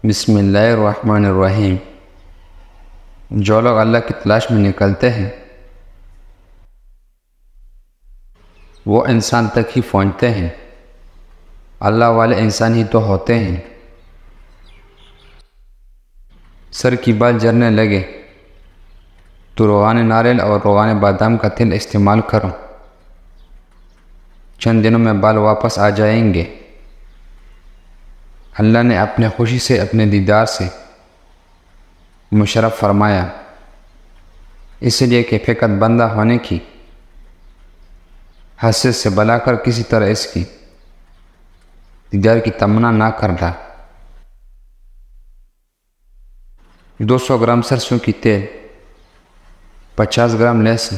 بسم اللہ الرحمن الرحیم۔ جو لوگ اللہ کی تلاش میں نکلتے ہیں وہ انسان تک ہی پہنچتے ہیں۔ اللہ والے انسان ہی تو ہوتے ہیں۔ سر کی بال جھڑنے لگے تو روغان ناریل اور روغان بادام کا تیل استعمال کرو، چند دنوں میں بال واپس آ جائیں گے۔ اللہ نے اپنے خوشی سے اپنے دیدار سے مشرف فرمایا، اس لیے کہ فقط بندہ ہونے کی حیثیت سے بلا کر کسی طرح اس کی دیدار کی تمنا نہ کرتا۔ 200 گرام سرسوں کی تیل، 50 گرام لہسن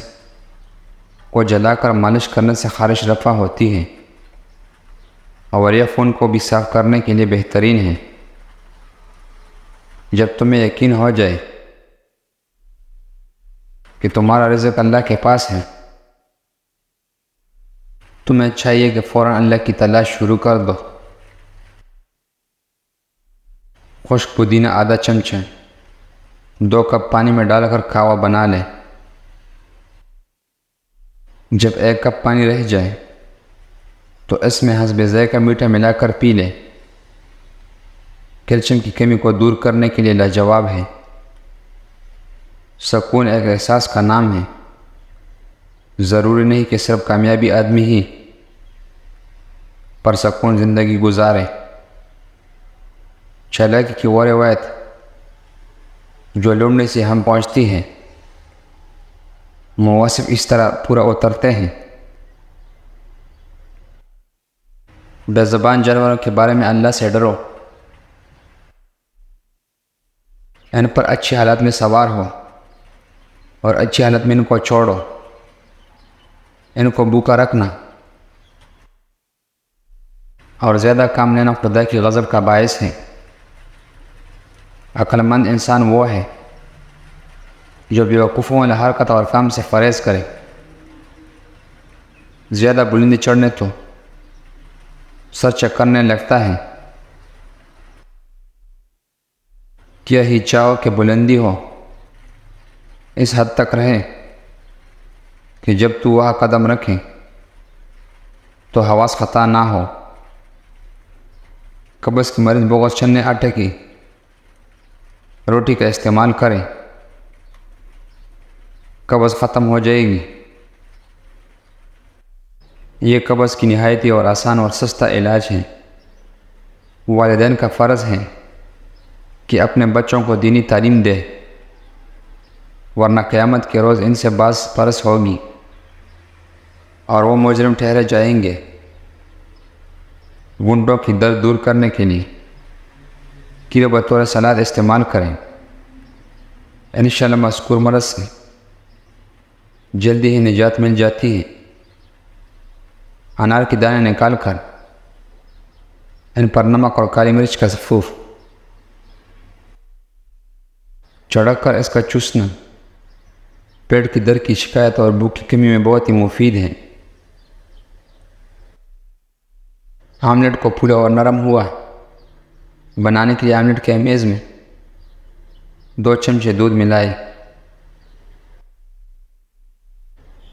کو جلا کر مالش کرنے سے خارش رفع ہوتی ہے، اور یہ خون کو بھی صاف کرنے کے لیے بہترین ہے۔ جب تمہیں یقین ہو جائے کہ تمہارا رزق اللہ کے پاس ہے، تمہیں چاہیے کہ فوراً اللہ کی تلاش شروع کر دو۔ خشک پودینہ آدھا چمچہ 2 کپ پانی میں ڈال کر کہوہ بنا لیں۔ جب 1 کپ پانی رہ جائے تو اس میں حسب ذائقہ میٹھا ملا کر پی لیں۔ کیلشیم کی کمی کو دور کرنے کے لیے لاجواب ہے۔ سکون ایک احساس کا نام ہے۔ ضروری نہیں کہ صرف کامیابی آدمی ہی پرسکون زندگی گزارے۔ چالاکی کی وہ روایت جو لومڑی سے ہم پہنچتی ہے، مواصف اس طرح پورا اترتے ہیں۔ بے زبان جانوروں کے بارے میں اللہ سے ڈرو، ان پر اچھی حالت میں سوار ہو اور اچھی حالت میں ان کو چھوڑو۔ ان کو بھوکا رکھنا اور زیادہ کام لینا خدا کی غضب کا باعث ہے۔ عقل مند انسان وہ ہے جو بیوقوفوں والی حرکت اور کام سے پرہیز کرے۔ زیادہ بلندی چڑھنے تو سر چکرنے لگتا ہے۔ کیا ہی چاہو کہ بلندی ہو، اس حد تک رہے کہ جب تو وہاں قدم رکھے تو حواس خطا نہ ہو۔ قبض کی مریض بغض چنے آٹے کی روٹی کا استعمال کرے، قبض ختم ہو جائے گی۔ یہ قبض کی نہایتی اور آسان اور سستا علاج ہے۔ والدین کا فرض ہے کہ اپنے بچوں کو دینی تعلیم دے، ورنہ قیامت کے روز ان سے باز پرس ہوگی اور وہ مجرم ٹھہرے جائیں گے۔ گھنٹوں کی درد دور کرنے کے لیے کیلو بطور سلاد استعمال کریں۔ انشاءاللہ مذکور مرض سے جلدی ہی نجات مل جاتی ہے۔ انار کی دانے نکال کر ان پر نمک اور کالی مرچ کا سفوف چڑک کر اس کا چوسنا پیٹ کی درد کی شکایت اور بھوک کی کمی میں بہت ہی مفید ہے۔ آملیٹ کو پھولا اور نرم ہوا بنانے کے لیے آملیٹ کے میز میں 2 چمچے دودھ ملائے،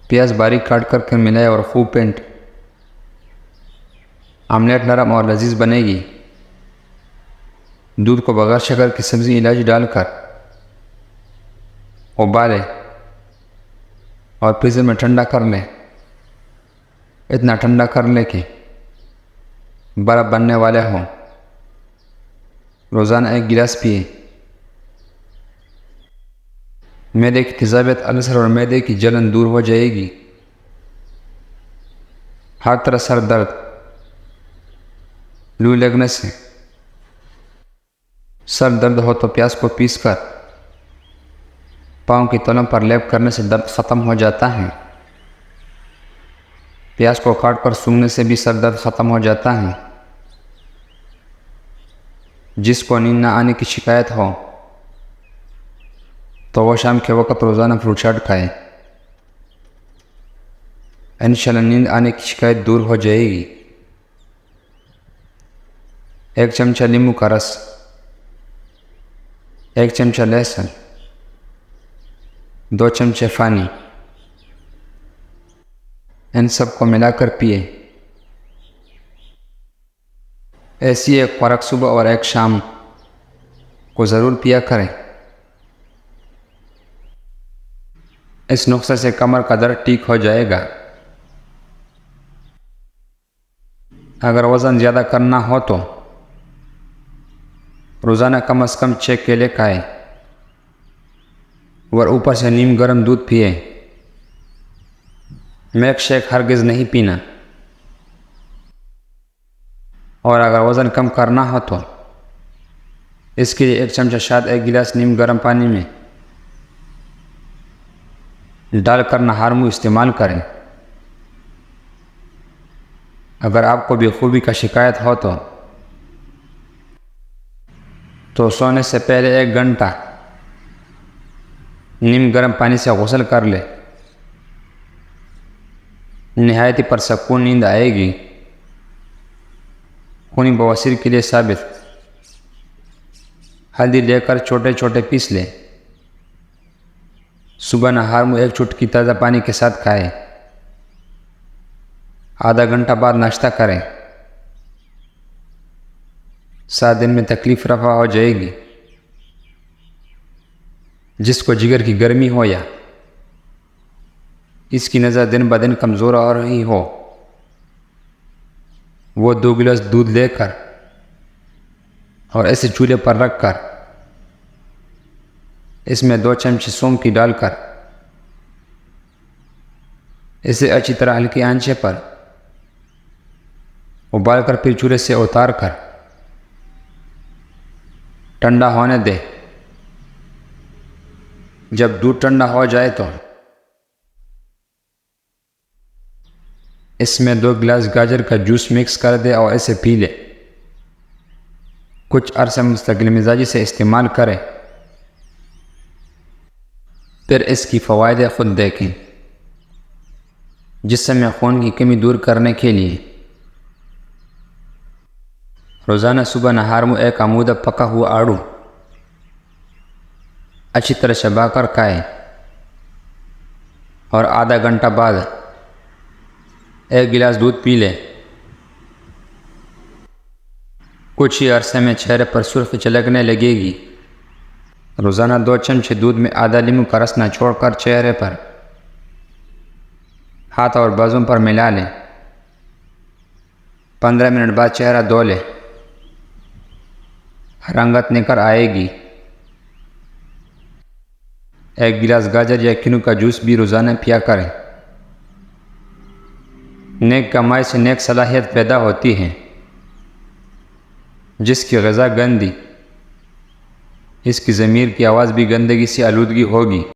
پیاز باریک کاٹ کر ملائے اور خوب پینٹ۔ آملیٹ نرم اور لذیذ بنے گی۔ دودھ کو بغیر شکر کی سبزی الائچی ڈال کر ابالے اور فریزر میں ٹھنڈا کر لیں۔ اتنا ٹھنڈا کر لیں کہ برف بننے والے ہوں۔ روزانہ 1 گلاس پیئے۔ معدے کی تیزابیت، السر اور معدے کی جلن دور ہو جائے گی۔ ہر طرح سر درد، لو لگنے سے سر درد ہو تو پیاز کو پیس کر پاؤں کی تلوں پر لیپ کرنے سے درد ختم ہو جاتا ہے۔ پیاز کو کاٹ کر سونگھنے سے بھی سر درد ختم ہو جاتا ہے۔ جس کو نیند نہ آنے کی شکایت ہو تو وہ شام کے وقت روزانہ فروٹ چاٹ کھائے، انشاءاللہ نیند آنے کی شکایت دور ہو جائے گی۔ 1 چمچہ لیموں کا رس 1 چمچہ لہسن، 2 چمچے پانی، ان سب کو ملا کر پیے۔ ایسی ایک خوراک صبح اور ایک شام کو ضرور پیا کریں۔ اس نسخے سے کمر کا درد ٹھیک ہو جائے گا۔ اگر وزن زیادہ کرنا ہو تو روزانہ کم از کم 6 کیلے کھائیں اور اوپر سے نیم گرم دودھ پیئیں۔ ملک شیک ہرگز نہیں پینا۔ اور اگر وزن کم کرنا ہو تو اس کے لیے 1 چمچہ شہد 1 گلاس نیم گرم پانی میں ڈال کر نہار منہ استعمال کریں۔ اگر آپ کو بے خوبی کا شکایت ہو تو سونے سے پہلے 1 گھنٹہ نیم گرم پانی سے غسل کر لے۔ نہایت ہی پرسکون نیند آئے گی۔ خونی بواسیر کے لیے ثابت۔ ہلدی لے کر چھوٹے چھوٹے پیس لیں۔ صبح نہار منہ 1 چٹکی تازہ پانی کے ساتھ کھائیں۔ آدھا گھنٹہ بعد ناشتہ کریں۔ 7 دن میں تکلیف رفع ہو جائے گی۔ جس کو جگر کی گرمی ہو یا اس کی نظر دن بدن کمزور ہو رہی ہو، وہ 2 گلاس دودھ لے کر اور اسے چولہے پر رکھ کر اس میں 2 چمچ سونف کی ڈال کر اسے اچھی طرح ہلکی آنچ پر ابال کر پھر چولہے سے اتار کر ٹھنڈا ہونے دے۔ جب دودھ ٹھنڈا ہو جائے تو اس میں 2 گلاس گاجر کا جوس مکس کر دے اور اسے پی لے۔ کچھ عرصے مستقل مزاجی سے استعمال کریں، پھر اس کی فوائد خود دیکھیں۔ جسم میں خون کی کمی دور کرنے کے لیے روزانہ صبح نہار منہ 1 آمودہ پکا ہوا آڑو اچھی طرح چبا کر کھائیں اور آدھا گھنٹہ بعد 1 گلاس دودھ پی لیں۔ کچھ ہی عرصے میں چہرے پر سرخی چلکنے لگے گی۔ روزانہ 2 چمچ دودھ میں آدھا لیمو کا رس نہ چھوڑ کر چہرے پر، ہاتھ اور بازوں پر ملا لیں۔ 15 منٹ بعد چہرہ دھو لیں۔ رنگت نکل آئے گی۔ 1 گلاس گاجر یا کینو کا جوس بھی روزانہ پیا کریں۔ نیک کمائی سے نیک صلاحیت پیدا ہوتی ہے۔ جس کی غذا گندی، اس کی ضمیر کی آواز بھی گندگی سے آلودگی ہوگی۔